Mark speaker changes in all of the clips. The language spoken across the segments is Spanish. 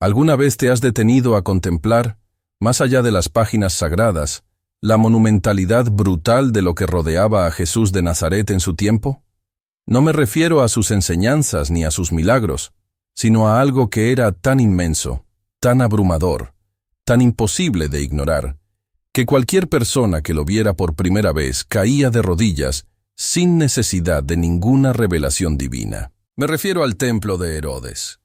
Speaker 1: ¿Alguna vez te has detenido a contemplar, más allá de las páginas sagradas, la monumentalidad brutal de lo que rodeaba a Jesús de Nazaret en su tiempo? No me refiero a sus enseñanzas ni a sus milagros, sino a algo que era tan inmenso, tan abrumador, tan imposible de ignorar, que cualquier persona que lo viera por primera vez caía de rodillas sin necesidad de ninguna revelación divina. Me refiero al templo de Herodes,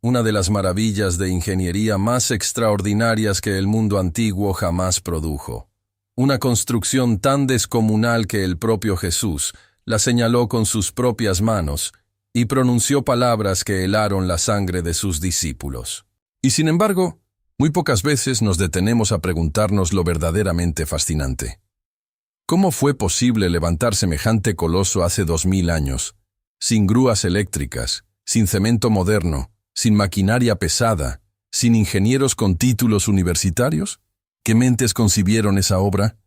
Speaker 1: una de las maravillas de ingeniería más extraordinarias que el mundo antiguo jamás produjo. Una construcción tan descomunal que el propio Jesús la señaló con sus propias manos y pronunció palabras que helaron la sangre de sus discípulos. Y sin embargo, muy pocas veces nos detenemos a preguntarnos lo verdaderamente fascinante. ¿Cómo fue posible levantar semejante coloso hace 2000 años, sin grúas eléctricas, sin cemento moderno, sin maquinaria pesada, sin ingenieros con títulos universitarios? ¿Qué mentes concibieron esa obra?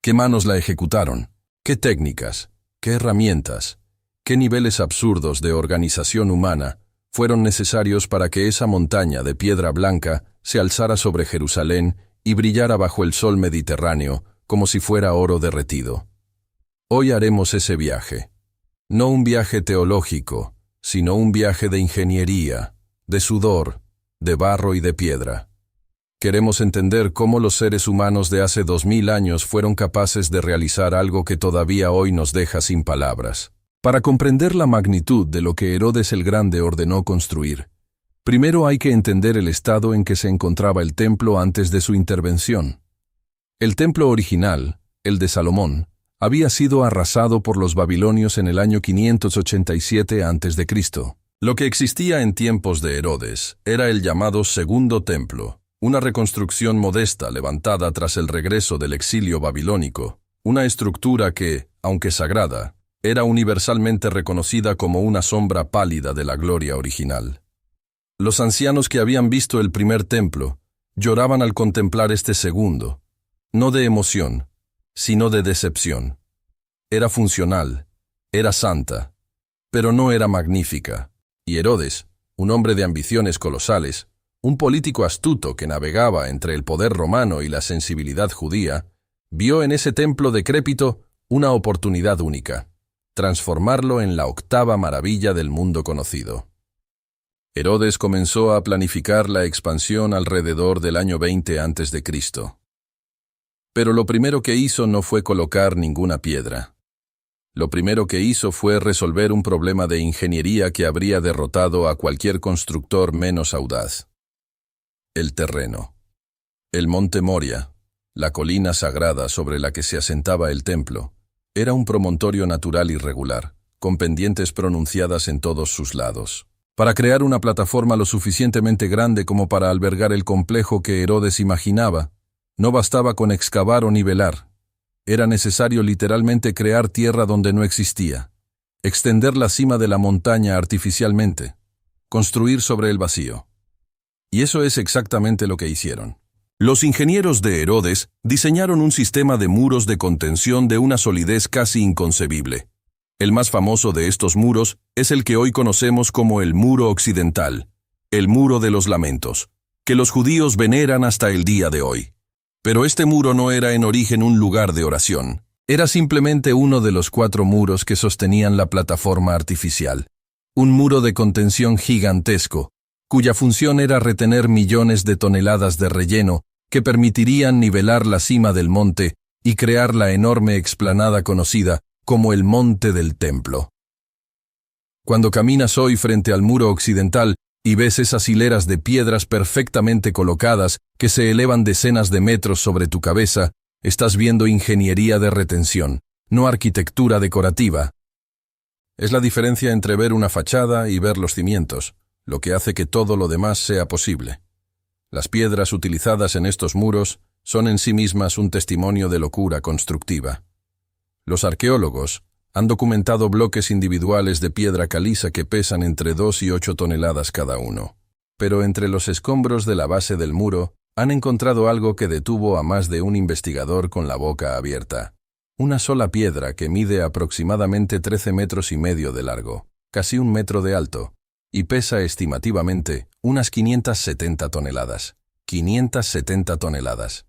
Speaker 1: ¿Qué manos la ejecutaron? ¿Qué técnicas? ¿Qué herramientas? ¿Qué niveles absurdos de organización humana fueron necesarios para que esa montaña de piedra blanca se alzara sobre Jerusalén y brillara bajo el sol mediterráneo como si fuera oro derretido? Hoy haremos ese viaje. No un viaje teológico, sino un viaje de ingeniería, de sudor, de barro y de piedra. Queremos entender cómo los seres humanos de hace 2000 años fueron capaces de realizar algo que todavía hoy nos deja sin palabras. Para comprender la magnitud de lo que Herodes el Grande ordenó construir, primero hay que entender el estado en que se encontraba el templo antes de su intervención. El templo original, el de Salomón, había sido arrasado por los babilonios en el año 587 a.C. Lo que existía en tiempos de Herodes era el llamado Segundo Templo, una reconstrucción modesta levantada tras el regreso del exilio babilónico, una estructura que, aunque sagrada, era universalmente reconocida como una sombra pálida de la gloria original. Los ancianos que habían visto el primer templo lloraban al contemplar este segundo, no de emoción, sino de decepción. Era funcional, era santa, pero no era magnífica, y Herodes, un hombre de ambiciones colosales, un político astuto que navegaba entre el poder romano y la sensibilidad judía, vio en ese templo decrépito una oportunidad única: transformarlo en la octava maravilla del mundo conocido. Herodes comenzó a planificar la expansión alrededor del año 20 a.C. Pero lo primero que hizo no fue colocar ninguna piedra. Lo primero que hizo fue resolver un problema de ingeniería que habría derrotado a cualquier constructor menos audaz. El terreno. El monte Moria, la colina sagrada sobre la que se asentaba el templo, era un promontorio natural irregular, con pendientes pronunciadas en todos sus lados. Para crear una plataforma lo suficientemente grande como para albergar el complejo que Herodes imaginaba, no bastaba con excavar o nivelar. Era necesario literalmente crear tierra donde no existía, extender la cima de la montaña artificialmente, construir sobre el vacío. Y eso es exactamente lo que hicieron. Los ingenieros de Herodes diseñaron un sistema de muros de contención de una solidez casi inconcebible. El más famoso de estos muros es el que hoy conocemos como el Muro Occidental, el Muro de los Lamentos, que los judíos veneran hasta el día de hoy. Pero este muro no era en origen un lugar de oración. Era simplemente uno de los 4 muros que sostenían la plataforma artificial. Un muro de contención gigantesco, cuya función era retener millones de toneladas de relleno que permitirían nivelar la cima del monte y crear la enorme explanada conocida como el Monte del Templo. Cuando caminas hoy frente al muro occidental y ves esas hileras de piedras perfectamente colocadas que se elevan decenas de metros sobre tu cabeza, estás viendo ingeniería de retención, no arquitectura decorativa. Es la diferencia entre ver una fachada y ver los cimientos, lo que hace que todo lo demás sea posible. Las piedras utilizadas en estos muros son en sí mismas un testimonio de locura constructiva. Los arqueólogos han documentado bloques individuales de piedra caliza que pesan entre 2 y 8 toneladas cada uno. Pero entre los escombros de la base del muro han encontrado algo que detuvo a más de un investigador con la boca abierta. Una sola piedra que mide aproximadamente 13,5 metros de largo, casi 1 metro de alto, y pesa estimativamente unas 570 toneladas. 570 toneladas.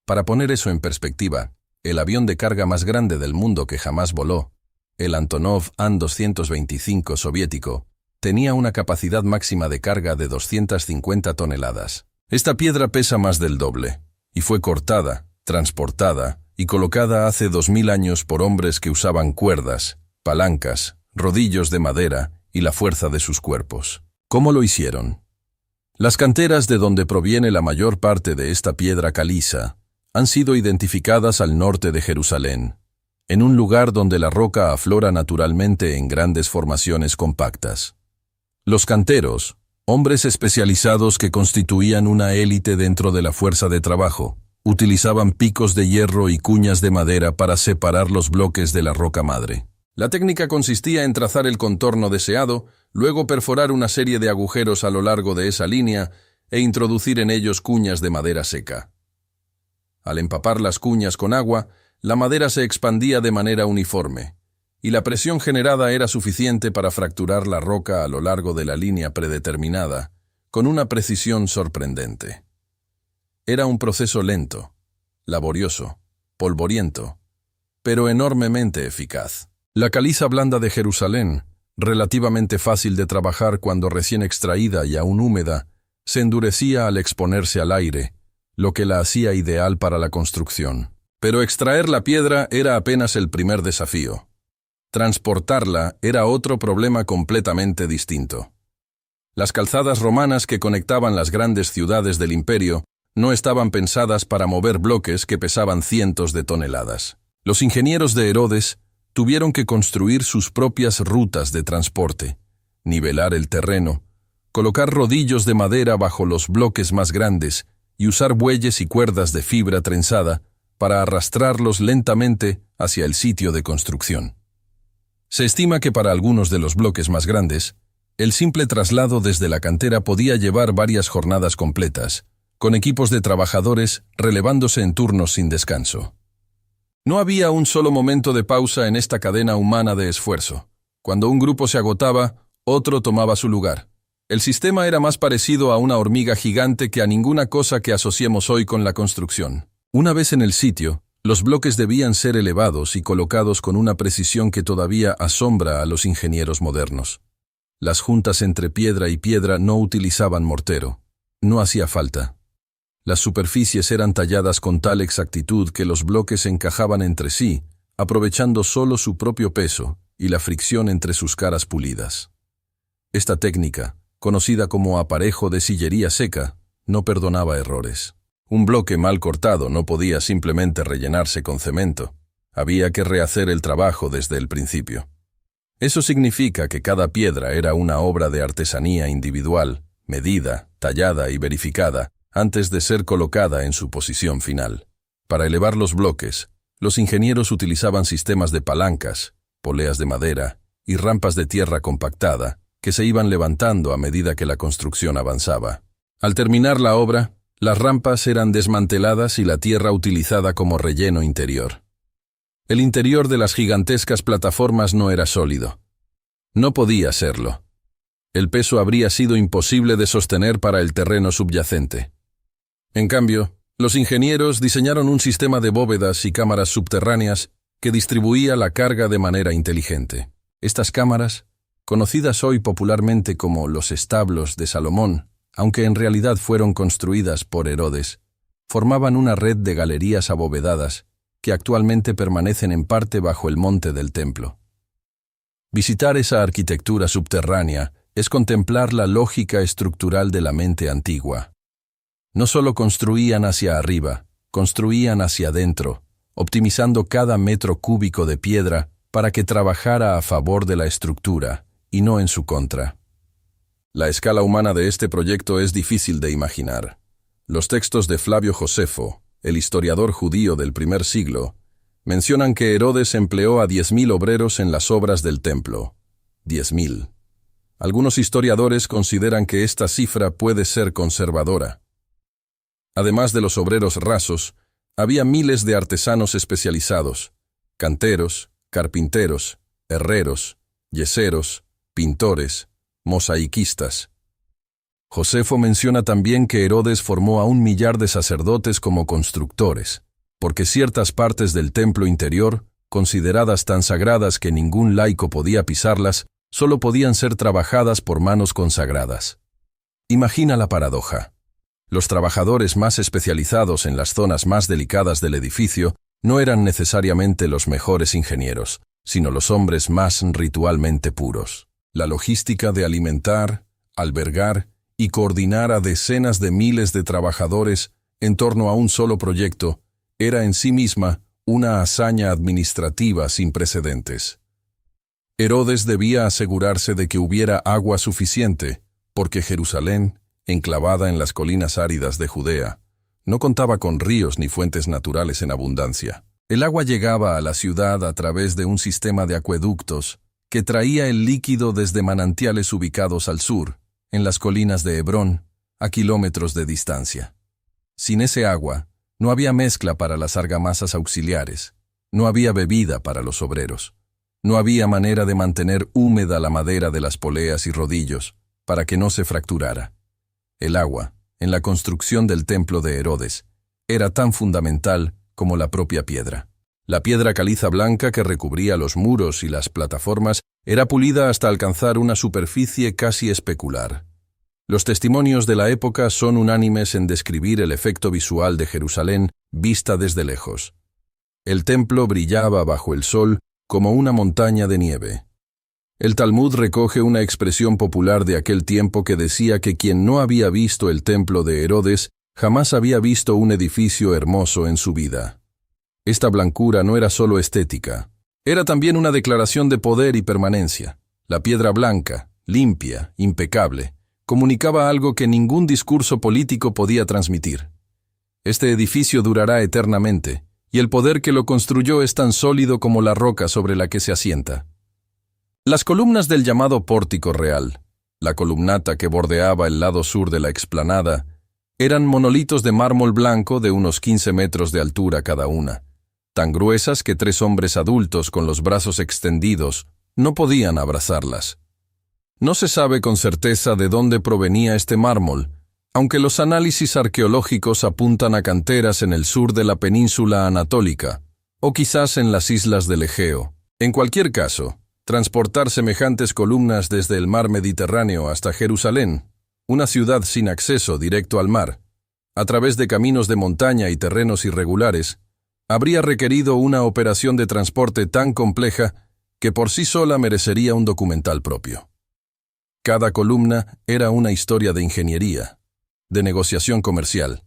Speaker 1: Para poner eso en perspectiva, el avión de carga más grande del mundo que jamás voló, el Antonov An-225 soviético, tenía una capacidad máxima de carga de 250 toneladas. Esta piedra pesa más del doble, y fue cortada, transportada y colocada hace 2000 años por hombres que usaban cuerdas, palancas, rodillos de madera y la fuerza de sus cuerpos. ¿Cómo lo hicieron? Las canteras de donde proviene la mayor parte de esta piedra caliza han sido identificadas al norte de Jerusalén, en un lugar donde la roca aflora naturalmente en grandes formaciones compactas. Los canteros, hombres especializados que constituían una élite dentro de la fuerza de trabajo, utilizaban picos de hierro y cuñas de madera para separar los bloques de la roca madre. La técnica consistía en trazar el contorno deseado, luego perforar una serie de agujeros a lo largo de esa línea e introducir en ellos cuñas de madera seca. Al empapar las cuñas con agua, la madera se expandía de manera uniforme, y la presión generada era suficiente para fracturar la roca a lo largo de la línea predeterminada, con una precisión sorprendente. Era un proceso lento, laborioso, polvoriento, pero enormemente eficaz. La caliza blanda de Jerusalén, relativamente fácil de trabajar cuando recién extraída y aún húmeda, se endurecía al exponerse al aire, lo que la hacía ideal para la construcción. Pero extraer la piedra era apenas el primer desafío. Transportarla era otro problema completamente distinto. Las calzadas romanas que conectaban las grandes ciudades del imperio no estaban pensadas para mover bloques que pesaban cientos de toneladas. Los ingenieros de Herodes tuvieron que construir sus propias rutas de transporte, nivelar el terreno, colocar rodillos de madera bajo los bloques más grandes y usar bueyes y cuerdas de fibra trenzada para arrastrarlos lentamente hacia el sitio de construcción. Se estima que para algunos de los bloques más grandes, el simple traslado desde la cantera podía llevar varias jornadas completas, con equipos de trabajadores relevándose en turnos sin descanso. No había un solo momento de pausa en esta cadena humana de esfuerzo. Cuando un grupo se agotaba, otro tomaba su lugar. El sistema era más parecido a una hormiga gigante que a ninguna cosa que asociemos hoy con la construcción. Una vez en el sitio, los bloques debían ser elevados y colocados con una precisión que todavía asombra a los ingenieros modernos. Las juntas entre piedra y piedra no utilizaban mortero. No hacía falta. Las superficies eran talladas con tal exactitud que los bloques encajaban entre sí, aprovechando solo su propio peso y la fricción entre sus caras pulidas. Esta técnica, conocida como aparejo de sillería seca, no perdonaba errores. Un bloque mal cortado no podía simplemente rellenarse con cemento. Había que rehacer el trabajo desde el principio. Eso significa que cada piedra era una obra de artesanía individual, medida, tallada y verificada, antes de ser colocada en su posición final. Para elevar los bloques, los ingenieros utilizaban sistemas de palancas, poleas de madera y rampas de tierra compactada, que se iban levantando a medida que la construcción avanzaba. Al terminar la obra, las rampas eran desmanteladas y la tierra utilizada como relleno interior. El interior de las gigantescas plataformas no era sólido. No podía serlo. El peso habría sido imposible de sostener para el terreno subyacente. En cambio, los ingenieros diseñaron un sistema de bóvedas y cámaras subterráneas que distribuía la carga de manera inteligente. Estas cámaras, conocidas hoy popularmente como los establos de Salomón, aunque en realidad fueron construidas por Herodes, formaban una red de galerías abovedadas que actualmente permanecen en parte bajo el monte del templo. Visitar esa arquitectura subterránea es contemplar la lógica estructural de la mente antigua. No solo construían hacia arriba, construían hacia adentro, optimizando cada metro cúbico de piedra para que trabajara a favor de la estructura y no en su contra. La escala humana de este proyecto es difícil de imaginar. Los textos de Flavio Josefo, el historiador judío del primer siglo, mencionan que Herodes empleó a 10.000 obreros en las obras del templo. 10.000. Algunos historiadores consideran que esta cifra puede ser conservadora. Además de los obreros rasos, había miles de artesanos especializados, canteros, carpinteros, herreros, yeseros, pintores, mosaicistas. Josefo menciona también que Herodes formó a 1.000.000 de sacerdotes como constructores, porque ciertas partes del templo interior, consideradas tan sagradas que ningún laico podía pisarlas, solo podían ser trabajadas por manos consagradas. Imagina la paradoja. Los trabajadores más especializados en las zonas más delicadas del edificio no eran necesariamente los mejores ingenieros, sino los hombres más ritualmente puros. La logística de alimentar, albergar y coordinar a decenas de miles de trabajadores en torno a un solo proyecto era en sí misma una hazaña administrativa sin precedentes. Herodes debía asegurarse de que hubiera agua suficiente, porque Jerusalén, enclavada en las colinas áridas de Judea, no contaba con ríos ni fuentes naturales en abundancia. El agua llegaba a la ciudad a través de un sistema de acueductos que traía el líquido desde manantiales ubicados al sur, en las colinas de Hebrón, a kilómetros de distancia. Sin ese agua, no había mezcla para las argamasas auxiliares, no había bebida para los obreros, no había manera de mantener húmeda la madera de las poleas y rodillos, para que no se fracturara. El agua, en la construcción del templo de Herodes, era tan fundamental como la propia piedra. La piedra caliza blanca que recubría los muros y las plataformas era pulida hasta alcanzar una superficie casi especular. Los testimonios de la época son unánimes en describir el efecto visual de Jerusalén vista desde lejos. El templo brillaba bajo el sol como una montaña de nieve. El Talmud recoge una expresión popular de aquel tiempo que decía que quien no había visto el templo de Herodes jamás había visto un edificio hermoso en su vida. Esta blancura no era solo estética, era también una declaración de poder y permanencia. La piedra blanca, limpia, impecable, comunicaba algo que ningún discurso político podía transmitir. Este edificio durará eternamente, y el poder que lo construyó es tan sólido como la roca sobre la que se asienta. Las columnas del llamado pórtico real, la columnata que bordeaba el lado sur de la explanada, eran monolitos de mármol blanco de unos 15 metros de altura cada una, tan gruesas que 3 hombres adultos con los brazos extendidos no podían abrazarlas. No se sabe con certeza de dónde provenía este mármol, aunque los análisis arqueológicos apuntan a canteras en el sur de la península anatólica, o quizás en las islas del Egeo. En cualquier caso, transportar semejantes columnas desde el mar Mediterráneo hasta Jerusalén, una ciudad sin acceso directo al mar, a través de caminos de montaña y terrenos irregulares, habría requerido una operación de transporte tan compleja que por sí sola merecería un documental propio. Cada columna era una historia de ingeniería, de negociación comercial,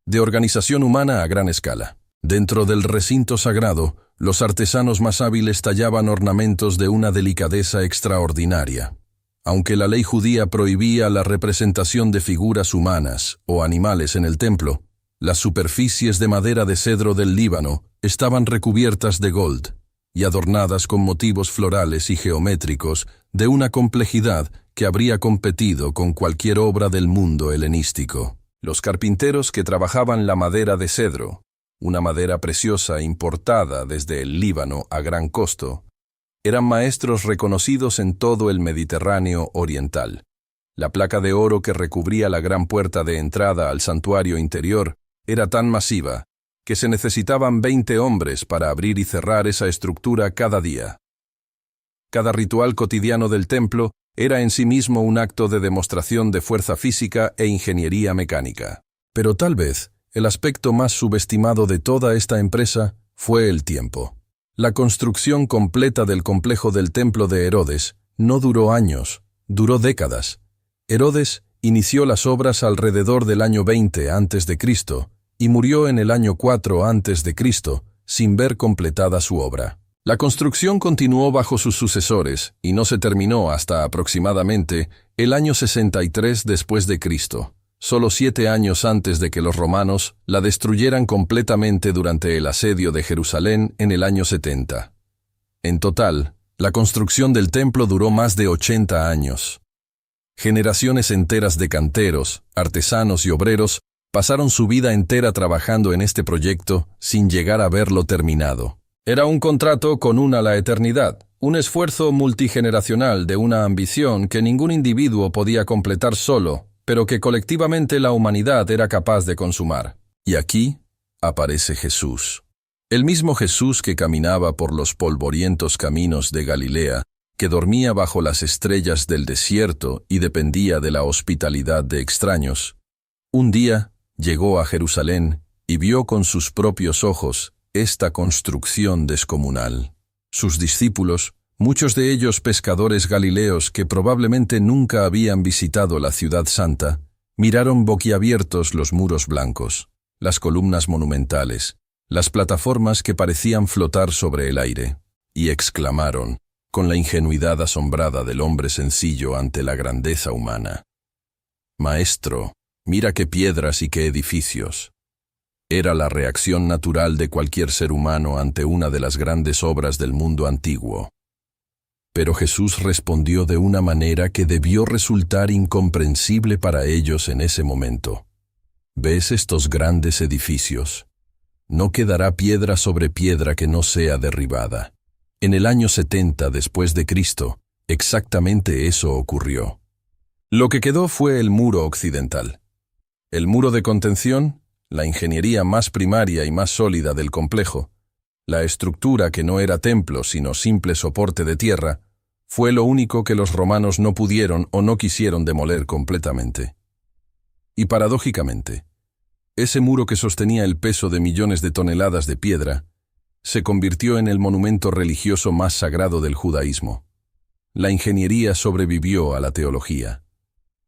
Speaker 1: de organización humana a gran escala. Dentro del recinto sagrado, los artesanos más hábiles tallaban ornamentos de una delicadeza extraordinaria. Aunque la ley judía prohibía la representación de figuras humanas o animales en el templo, las superficies de madera de cedro del Líbano estaban recubiertas de gold y adornadas con motivos florales y geométricos de una complejidad que habría competido con cualquier obra del mundo helenístico. Los carpinteros que trabajaban la madera de cedro, una madera preciosa importada desde el Líbano a gran costo, eran maestros reconocidos en todo el Mediterráneo oriental. La placa de oro que recubría la gran puerta de entrada al santuario interior era tan masiva que se necesitaban 20 hombres para abrir y cerrar esa estructura cada día. Cada ritual cotidiano del templo era en sí mismo un acto de demostración de fuerza física e ingeniería mecánica. Pero tal vez el aspecto más subestimado de toda esta empresa fue el tiempo. La construcción completa del complejo del templo de Herodes no duró años, duró décadas. Herodes inició las obras alrededor del año 20 a.C. y murió en el año 4 a.C. sin ver completada su obra. La construcción continuó bajo sus sucesores y no se terminó hasta aproximadamente el año 63 después de Cristo, solo 7 años antes de que los romanos la destruyeran completamente durante el asedio de Jerusalén en el año 70. En total, la construcción del templo duró más de 80 años. Generaciones enteras de canteros, artesanos y obreros pasaron su vida entera trabajando en este proyecto sin llegar a verlo terminado. Era un contrato con la eternidad, Un esfuerzo multigeneracional de una ambición que ningún individuo podía completar solo, pero que colectivamente la humanidad era capaz de consumar. Y aquí aparece Jesús. El mismo Jesús que caminaba por los polvorientos caminos de Galilea, que dormía bajo las estrellas del desierto y dependía de la hospitalidad de extraños. Un día llegó a Jerusalén y vio con sus propios ojos esta construcción descomunal. Sus discípulos, muchos de ellos pescadores galileos que probablemente nunca habían visitado la ciudad santa, miraron boquiabiertos los muros blancos, las columnas monumentales, las plataformas que parecían flotar sobre el aire, y exclamaron, con la ingenuidad asombrada del hombre sencillo ante la grandeza humana: «Maestro, mira qué piedras y qué edificios». Era la reacción natural de cualquier ser humano ante una de las grandes obras del mundo antiguo. Pero Jesús respondió de una manera que debió resultar incomprensible para ellos en ese momento. ¿Ves estos grandes edificios? No quedará piedra sobre piedra que no sea derribada. En el año 70 después de Cristo, exactamente eso ocurrió. Lo que quedó fue el muro occidental. El muro de contención, la ingeniería más primaria y más sólida del complejo, la estructura que no era templo sino simple soporte de tierra, fue lo único que los romanos no pudieron o no quisieron demoler completamente. Y paradójicamente, ese muro que sostenía el peso de millones de toneladas de piedra, se convirtió en el monumento religioso más sagrado del judaísmo. La ingeniería sobrevivió a la teología.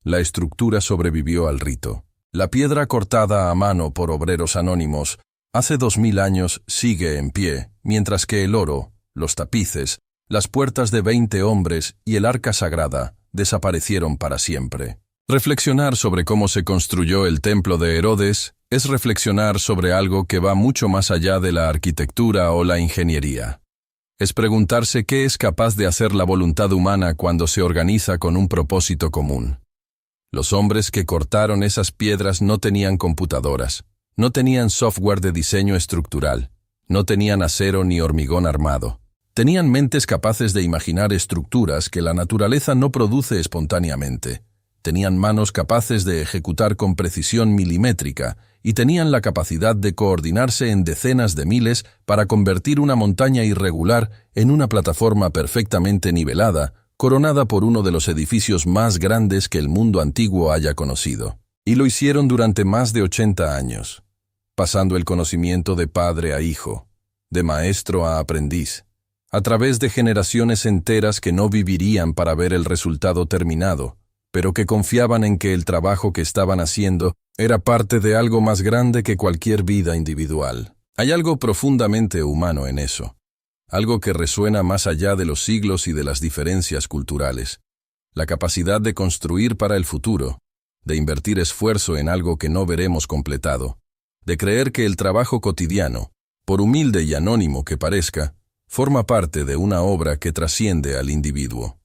Speaker 1: La estructura sobrevivió al rito. La piedra cortada a mano por obreros anónimos hace 2000 años sigue en pie, mientras que el oro, los tapices, las puertas de 20 hombres y el arca sagrada desaparecieron para siempre. Reflexionar sobre cómo se construyó el templo de Herodes es reflexionar sobre algo que va mucho más allá de la arquitectura o la ingeniería. Es preguntarse qué es capaz de hacer la voluntad humana cuando se organiza con un propósito común. Los hombres que cortaron esas piedras no tenían computadoras, no tenían software de diseño estructural, no tenían acero ni hormigón armado. Tenían mentes capaces de imaginar estructuras que la naturaleza no produce espontáneamente. Tenían manos capaces de ejecutar con precisión milimétrica y tenían la capacidad de coordinarse en decenas de miles para convertir una montaña irregular en una plataforma perfectamente nivelada, coronada por uno de los edificios más grandes que el mundo antiguo haya conocido. Y lo hicieron durante más de 80 años, pasando el conocimiento de padre a hijo, de maestro a aprendiz, a través de generaciones enteras que no vivirían para ver el resultado terminado, pero que confiaban en que el trabajo que estaban haciendo era parte de algo más grande que cualquier vida individual. Hay algo profundamente humano en eso. Algo que resuena más allá de los siglos y de las diferencias culturales. La capacidad de construir para el futuro, de invertir esfuerzo en algo que no veremos completado, de creer que el trabajo cotidiano, por humilde y anónimo que parezca, forma parte de una obra que trasciende al individuo.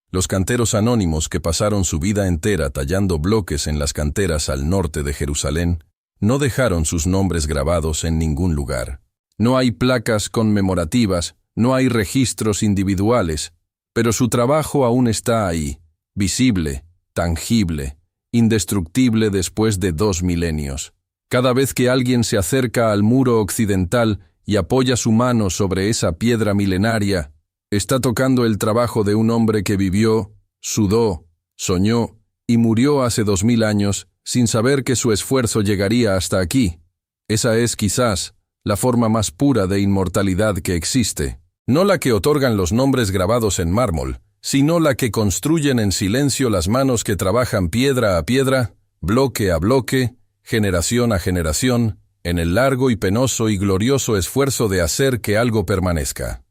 Speaker 1: Los canteros anónimos que pasaron su vida entera tallando bloques en las canteras al norte de Jerusalén, no dejaron sus nombres grabados en ningún lugar. No hay placas conmemorativas, no hay registros individuales, pero su trabajo aún está ahí, visible, tangible, indestructible después de 2 milenios. Cada vez que alguien se acerca al muro occidental y apoya su mano sobre esa piedra milenaria, está tocando el trabajo de un hombre que vivió, sudó, soñó y murió hace 2000 años sin saber que su esfuerzo llegaría hasta aquí. Esa es, quizás, la forma más pura de inmortalidad que existe. No la que otorgan los nombres grabados en mármol, sino la que construyen en silencio las manos que trabajan piedra a piedra, bloque a bloque, generación a generación, en el largo y penoso y glorioso esfuerzo de hacer que algo permanezca.